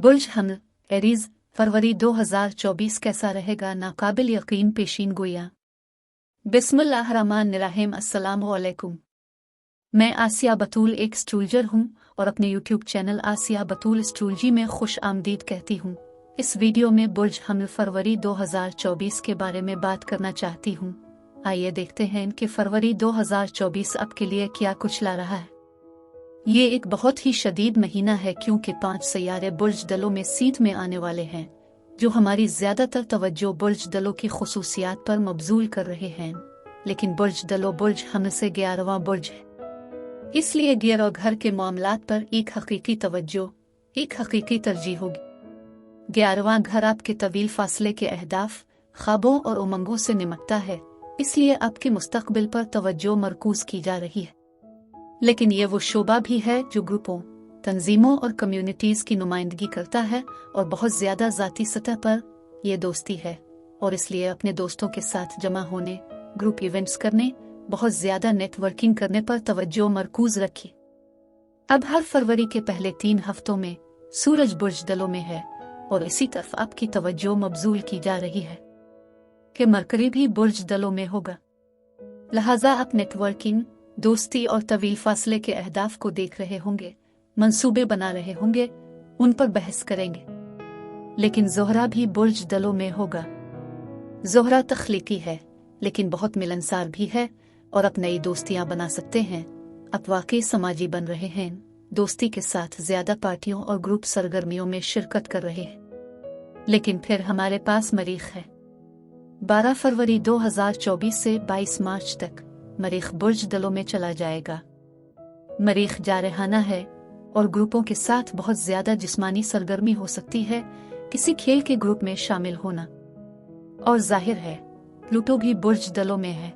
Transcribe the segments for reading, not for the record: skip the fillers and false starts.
बुर्ज हमल एरीज फरवरी 2024 कैसा रहेगा? नाकाबिल यकीन पेशीन गोइयां। बिस्मिल्लाहिर्रहमानिर्रहीम। अस्सलामु अलैकुम। मैं आसिया बतूल एक एस्ट्रोलॉजर हूँ और अपने यूट्यूब चैनल आसिया बतूल एस्ट्रोलॉजी में खुश आमदीद कहती हूँ। इस वीडियो में बुर्ज हमल फरवरी 2024 के बारे में बात करना चाहती हूँ। आइए देखते हैं कि फरवरी 2024 आपके लिए क्या कुछ ला रहा है। ये एक बहुत ही शदीद महीना है क्योंकि 5 सैयारे बुर्ज दलों में सीध में आने वाले हैं, जो हमारी ज्यादातर तवज्जो बुर्ज दलों की खुसूसियात पर मबजूल कर रहे हैं। लेकिन बुर्ज दलों बुर्ज हमल से 11वां बुर्ज है, इसलिए गियर और घर के मामलात पर एक हकीकी तवज्जो, एक हकीकी तरजीह होगी। 11वां घर आपके तवील फासले के अहदाफ, ख्वाबों और उमंगों से निमटता है, इसलिए आपके मुस्तकबिल पर तवज्जो मरकूज की जा रही है। लेकिन ये वो शोबा भी है जो ग्रुपों, तंजीमों और कम्युनिटीज की नुमाइंदगी करता है और बहुत ज्यादा जाती सतह पर यह दोस्ती है, और इसलिए अपने दोस्तों के साथ जमा होने, ग्रुप इवेंट्स करने, बहुत ज्यादा नेटवर्किंग करने पर तवज्जो मरकूज रखिए। अब हर फरवरी के पहले 3 हफ्तों में सूरज बुर्ज दलों में है और इसी तरफ आपकी तवज्जो मबजूल की जा रही है कि मरकरी भी बुर्ज दलों में होगा। लिहाजा आप नेटवर्किंग, दोस्ती और तवील फासले के अहदाफ को देख रहे होंगे, मंसूबे बना रहे होंगे, उन पर बहस करेंगे। लेकिन ज़ोहरा भी बुर्ज दलों में होगा। ज़ोहरा तख्लीकी है लेकिन बहुत मिलनसार भी है और आप नई दोस्तियां बना सकते हैं। आप वाकई समाजी बन रहे हैं, दोस्ती के साथ ज्यादा पार्टियों और ग्रुप सरगर्मियों में शिरकत कर रहे हैं। लेकिन फिर हमारे पास मरीख है। 12 फरवरी 2024 से 22 मार्च तक मरीख बुर्ज दलों में चला जाएगा। मरीख जारहाना है और ग्रुपों के साथ बहुत ज्यादा जिस्मानी सरगर्मी हो सकती है, किसी खेल के ग्रुप में शामिल होना। और जाहिर है प्लूटो भी बुर्ज दलों में है।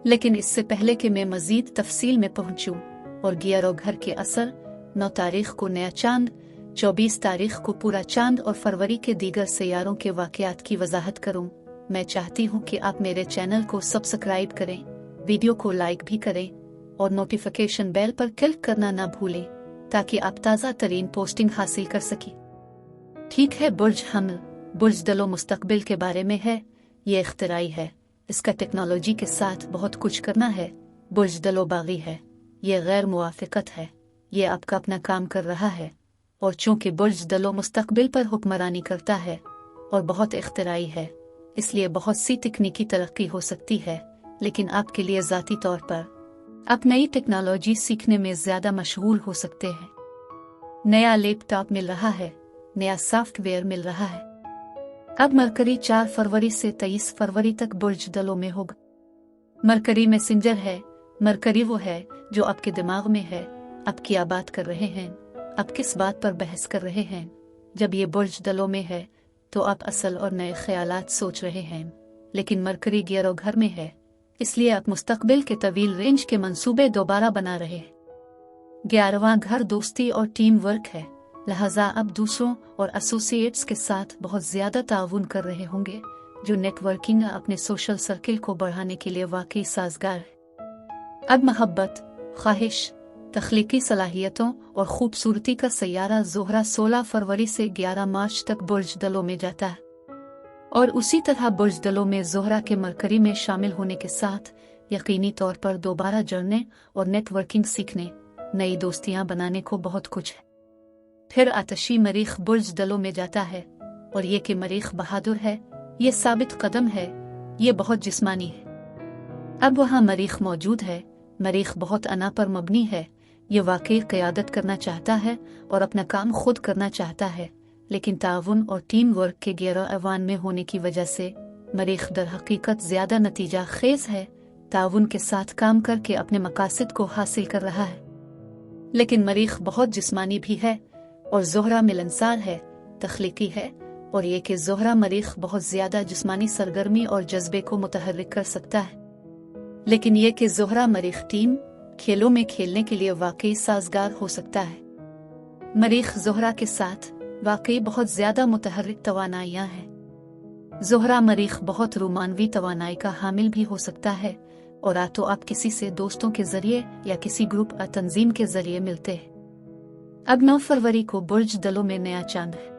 लेकिन इससे पहले कि मैं मजीद तफसील में पहुंचूं और गियर और घर के असर, 9 तारीख को नया चांद, 24 तारीख को पूरा चांद और फरवरी के दीगर सैयारों के वाकयात की वजाहत करूं, मैं चाहती हूं कि आप मेरे चैनल को सब्सक्राइब करें, वीडियो को लाइक भी करें और नोटिफिकेशन बेल पर क्लिक करना ना भूलें ताकि आप ताज़ा तरीन पोस्टिंग हासिल कर सकें। ठीक है, बुर्ज हमल बुर्ज दलों मुस्तकबिल के बारे में है। ये इख्तिराई है, इसका टेक्नोलॉजी के साथ बहुत कुछ करना है। बुर्ज दलों बागी है, ये गैर मुआफ़िकत है, ये आपका अपना काम कर रहा है। और चूंकि बुर्ज दलों मुस्तकबिल पर हुक्मरानी करता है और बहुत इख्तिराई है, इसलिए बहुत सी तकनीकी तरक्की हो सकती है। लेकिन आपके लिए ज़ाती तौर पर आप नई टेक्नोलॉजी सीखने में ज़्यादा मशगूल हो सकते हैं। नया लैपटॉप मिल रहा है, नया सॉफ्टवेयर मिल रहा है। अब मरकरी 4 फरवरी से 23 फरवरी तक बुर्ज दलों में होगा। मरकरी मैसेंजर है। मरकरी वो है जो आपके दिमाग में है। आप क्या बात कर रहे हैं, आप किस बात पर बहस कर रहे हैं। जब ये बुर्ज दलों में है तो आप असल और नए ख्यालात सोच रहे हैं। लेकिन मरकरी गियर और घर में है, इसलिए आप मुस्तकबिल के तवील रेंज के मंसूबे दोबारा बना रहे हैं। 11वां घर दोस्ती और टीम वर्क है, लिहाजा अब दूसरों और एसोसिएट्स के साथ बहुत ज्यादा ताउन कर रहे होंगे, जो नेटवर्किंग अपने सोशल सर्किल को बढ़ाने के लिए वाकई साजगार है। अब मोहब्बत, ख्वाहिश, तख्लीकी सलाहियतों और खूबसूरती का सैयारा ज़ोहरा 16 फरवरी से 11 मार्च तक बुर्ज दलों में जाता है। और उसी तरह बुर्ज दलों में ज़ोहरा के मरकरी में शामिल होने के साथ यकीनी तौर पर दोबारा जुड़ने और नेटवर्किंग सीखने, नई दोस्तियां बनाने को बहुत कुछ है। फिर आतशी मरीख बुर्ज दलों में जाता है और ये कि मरीख बहादुर है, ये साबित कदम है, ये बहुत जिस्मानी है। अब वहाँ मरीख मौजूद है। मरीख बहुत अना पर मबनी है, ये वाकई क़यादत करना चाहता है और अपना काम खुद करना चाहता है। लेकिन ताउन और टीम वर्क के गियर अवान में होने की वजह से मरीख दर हकीकत ज्यादा नतीजा खेज है, ताउन के साथ काम करके अपने मकासद को हासिल कर रहा है। लेकिन मरीख बहुत जिस्मानी भी है और ज़ोहरा मिलनसार है, तख्लीकी है। और ये कि ज़ोहरा मरीख बहुत ज्यादा जिस्मानी सरगर्मी और जज्बे को मुतहर्रिक कर सकता है। लेकिन ये कि ज़ोहरा मरीख टीम खेलों में खेलने के लिए वाकई साजगार हो सकता है। मरीख ज़ोहरा के साथ वाकई बहुत ज्यादा मुतहर्रिक तवानाइयाँ हैं। ज़ोहरा मरीख बहुत रोमानवी तवानाई का हामिल भी हो सकता है और तो आप किसी से दोस्तों के जरिए या किसी ग्रुप या तंजीम के जरिए मिलते हैं। अब 9 फरवरी को बुर्ज दलों में नया चांद है,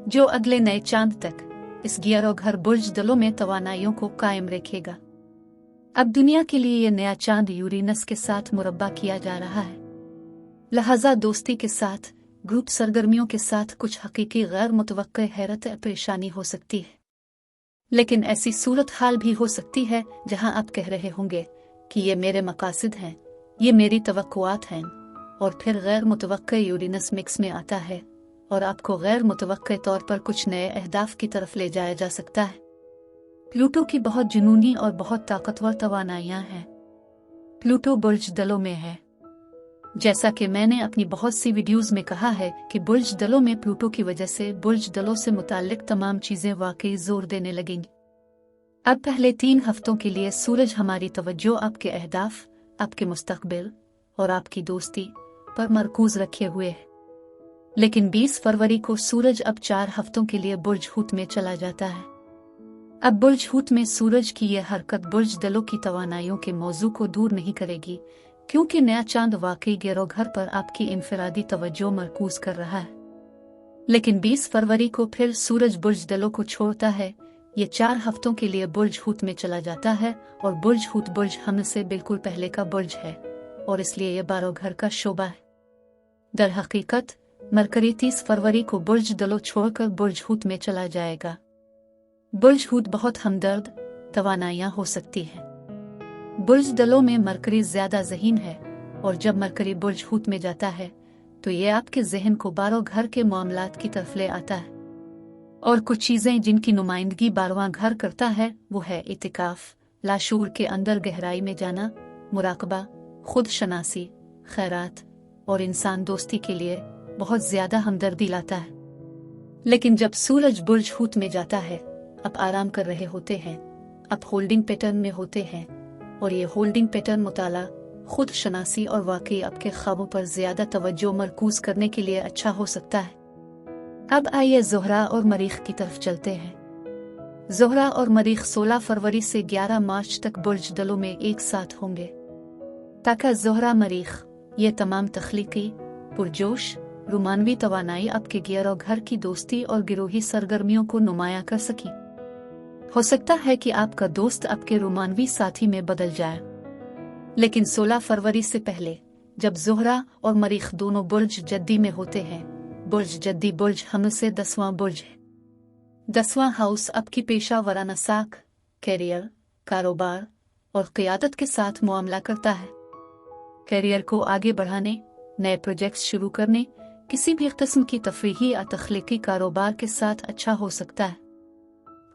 जो अगले नए चांद तक इस गियर और घर बुर्ज दलों में तवानाइयों को कायम रखेगा। अब दुनिया के लिए ये नया चांद यूरेनस के साथ मुरब्बा किया जा रहा है, लिहाजा दोस्ती के साथ, ग्रुप सरगर्मियों के साथ कुछ हकीकी गैर मुतवक्के हैरत परेशानी हो सकती है। लेकिन ऐसी सूरत हाल भी हो सकती है जहां आप कह रहे होंगे कि ये मेरे मकासद हैं, ये मेरी तवक्कुआत हैं, और फिर गैर मुतवक्के यूरेनस मिक्स में आता है और आपको गैर मुतवक्के तौर पर कुछ नए अहदाफ की तरफ ले जाया जा सकता है। प्लूटो की बहुत जुनूनी और बहुत ताकतवर तवानाइयां हैं। प्लूटो बुर्ज दलों में है। जैसा कि मैंने अपनी बहुत सी वीडियोस में कहा है कि बुर्ज दलों में प्लूटो की वजह से बुर्ज दलों से मुताल्लिक तमाम चीजें वाकई जोर देने लगेंगी। अब पहले 3 हफ्तों के लिए सूरज हमारी तवज्जो आपके अहदाफ, आपके मुस्तकबिल और आपकी दोस्ती पर मरकूज रखे हुए है। लेकिन 20 फरवरी को सूरज अब 4 हफ्तों के लिए बुर्ज हूत में चला जाता है। अब बुर्ज हूत में सूरज की यह हरकत बुर्ज दलों की तवानाइयों के मौजू को दूर नहीं करेगी, क्योंकि नया चांद वाकई गिरोघर पर आपकी इनफरादी तवज्जो मरकूज कर रहा है। लेकिन 20 फरवरी को फिर सूरज बुर्ज दलों को छोड़ता है। ये 4 हफ्तों के लिए बुर्ज हूत में चला जाता है और बुर्ज हूत बुर्ज हमल से बिल्कुल पहले का बुर्ज है और इसलिए यह 12 घर का शोबा है। दर हकीकत मरकरी 30 फरवरी को बुर्ज दलों छोड़कर बुर्ज हूत में चला जाएगा। बुर्ज हूत बहुत हमदर्द तवानाइयां हो सकती है। बुर्ज दलों में मरकरी ज्यादा ज़हीन है और जब मरकरी बुर्ज हूत में जाता है तो ये आपके जहन को 12 घर के मामलात की तरफ ले आता है। और कुछ चीजें जिनकी नुमाइंदगी 12वां घर करता है वो है इतिकाफ, लाशूर के अंदर गहराई में जाना, मुराकबा, खुद शनासी, खैरात और इंसान दोस्ती के लिए बहुत ज्यादा हमदर्दी लाता है। लेकिन जब सूरज बुर्ज हूत में जाता है, आप आराम कर रहे होते हैं, आप होल्डिंग पैटर्न में होते हैं और ये होल्डिंग पैटर्न मुताला, खुद शनासी और वाकई आपके ख्वाबों पर ज्यादा तवज्जो मरकूज करने के लिए अच्छा हो सकता है। अब आइए ज़ोहरा और मरीख की तरफ चलते हैं। ज़ोहरा और मरीख 16 फरवरी से 11 मार्च तक बुर्ज दलों में एक साथ होंगे, ताकि ज़ोहरा मरीख ये तमाम तख्लीकी, पुरजोश, रुमानवी तवानाई आपके गियर और घर की दोस्ती और गिरोही सरगर्मियों को नुमाया कर सकी। हो सकता है कि आपका दोस्त आपके रुमानवी साथी में बदल जाए। लेकिन 16 फरवरी से पहले जब ज़ोहरा और मरीख दोनों बुर्ज जद्दी में होते हैं, बुर्ज जद्दी बुर्ज हमल से 10वां बुर्ज है। 10वां हाउस आपकी पेशा वराना साख, कैरियर, कारोबार और क़ियादत के साथ मुआमला करता है। कैरियर को आगे बढ़ाने, नए प्रोजेक्ट्स शुरू करने, किसी भी किस्म की तफरीही या तख्लीकी कारोबार के साथ अच्छा हो सकता है।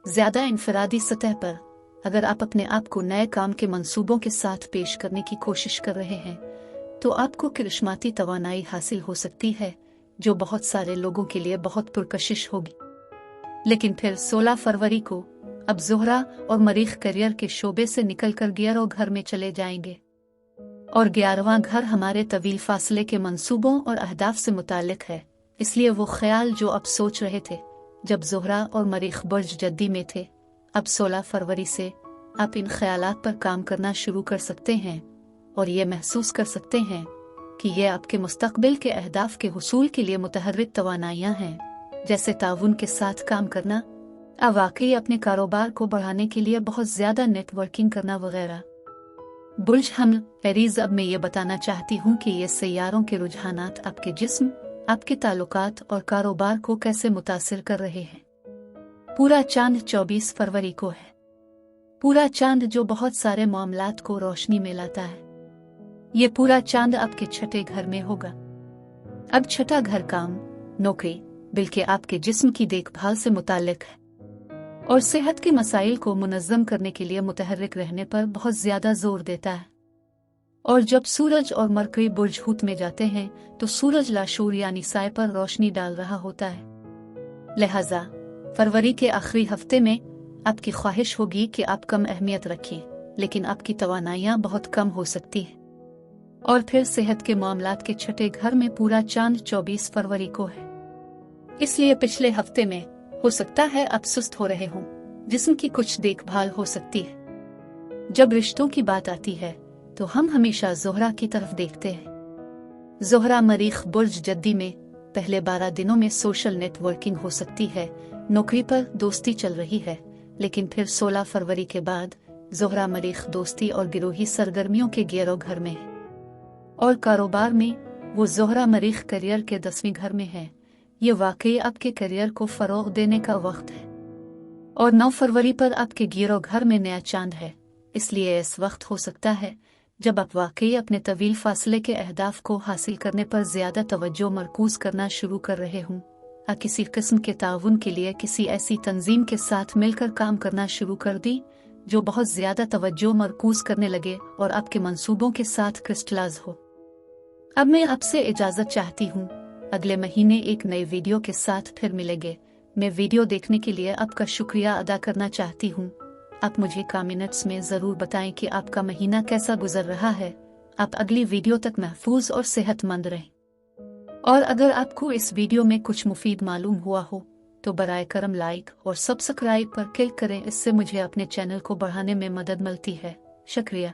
ज्यादा इनफरादी सतह पर अगर आप अपने आप को नए काम के मंसूबों के साथ पेश करने की कोशिश कर रहे हैं तो आपको करिश्माती तवानाई हासिल हो सकती है जो बहुत सारे लोगों के लिए बहुत पुरकशिश होगी। लेकिन फिर 16 फरवरी को अब ज़ोहरा और मरीख करियर के शोबे से निकलकर 11वें घर में चले जाएंगे और 11वां घर हमारे तवील फासले के मंसूबों और अहदाफ से मुतालिक है। इसलिए वो ख्याल जो आप सोच रहे थे जब ज़ोहरा और मरीख बुर्ज जद्दी में थे, अब 16 फरवरी से आप इन ख्यालात पर काम करना शुरू कर सकते हैं और ये महसूस कर सकते हैं कि ये आपके मुस्तकबिल के अहदाफ के हुसूल के लिए मुतहर्रिक तवानाइयां हैं, जैसे ताउन के साथ काम करना, वाकई अपने कारोबार को बढ़ाने के लिए बहुत ज्यादा नेटवर्किंग करना वगैरह। बुर्ज हमल एरीज, अब मैं ये बताना चाहती हूँ कि ये सैयारों के रुझानात आपके जिस्म, आपके ताल्लुकात और कारोबार को कैसे मुतासिर कर रहे हैं। पूरा चांद 24 फरवरी को है। पूरा चांद जो बहुत सारे मामलात को रोशनी में लाता है। ये पूरा चांद आपके छठे घर में होगा। अब छठा घर काम, नौकरी, बल्कि आपके जिस्म की देखभाल से मुताल्लिक है और सेहत के मसाइल को मुनज़्ज़म करने के लिए मुतहर्रिक रहने पर बहुत ज्यादा जोर देता है। और जब सूरज और मरकरी बुर्ज हूत में जाते हैं तो सूरज लाशूर यानी साए पर रोशनी डाल रहा होता है। लिहाजा फरवरी के आखिरी हफ्ते में आपकी ख्वाहिश होगी कि आप कम अहमियत रखें, लेकिन आपकी तवानाइयां बहुत कम हो सकती है। और फिर सेहत के मामलात के छठे घर में पूरा चांद 24 फरवरी को है। इसलिए पिछले हफ्ते में हो सकता है आप सुस्त हो रहे हों, जिस्म की कुछ देखभाल हो सकती है। जब रिश्तों की बात आती है तो हम हमेशा ज़ोहरा की तरफ देखते हैं। ज़ोहरा मरीख बुर्ज जद्दी में पहले 12 दिनों में सोशल नेटवर्किंग हो सकती है, नौकरी पर दोस्ती चल रही है, लेकिन फिर 16 फरवरी के बाद ज़ोहरा मरीख दोस्ती और गिरोही सरगर्मियों के गिरो घर में है और कारोबार में वो ज़ोहरा मरीख करियर के 10वें घर में है। ये वाकई आपके करियर को फ़रोग देने का वक्त है और 9 फरवरी पर आपके गिरो घर में नया चांद है, इसलिए इस वक्त हो सकता है जब आप वाकई अपने तवील फासले के अहदाफ को हासिल करने पर ज़्यादा तवज्जो मरकूज़ करना शुरू कर रहे हों। आप किसी किस्म के ताउन के लिए किसी ऐसी तंजीम के साथ मिलकर काम करना शुरू कर दी जो बहुत ज़्यादा तवज्जो मरकूज़ करने लगे और आपके मंसूबों के साथ क्रिस्टलाइज हो। अब मैं आपसे इजाज़त चाहती हूँ, अगले महीने एक नए वीडियो के साथ फिर मिलेंगे। मैं वीडियो देखने के लिए आपका शुक्रिया अदा करना चाहती हूँ। आप मुझे कमेंट्स में ज़रूर बताएं कि आपका महीना कैसा गुजर रहा है। आप अगली वीडियो तक महफूज और सेहतमंद रहें। और अगर आपको इस वीडियो में कुछ मुफीद मालूम हुआ हो तो बराए करम लाइक और सब्सक्राइब पर क्लिक करें, इससे मुझे अपने चैनल को बढ़ाने में मदद मिलती है। शुक्रिया।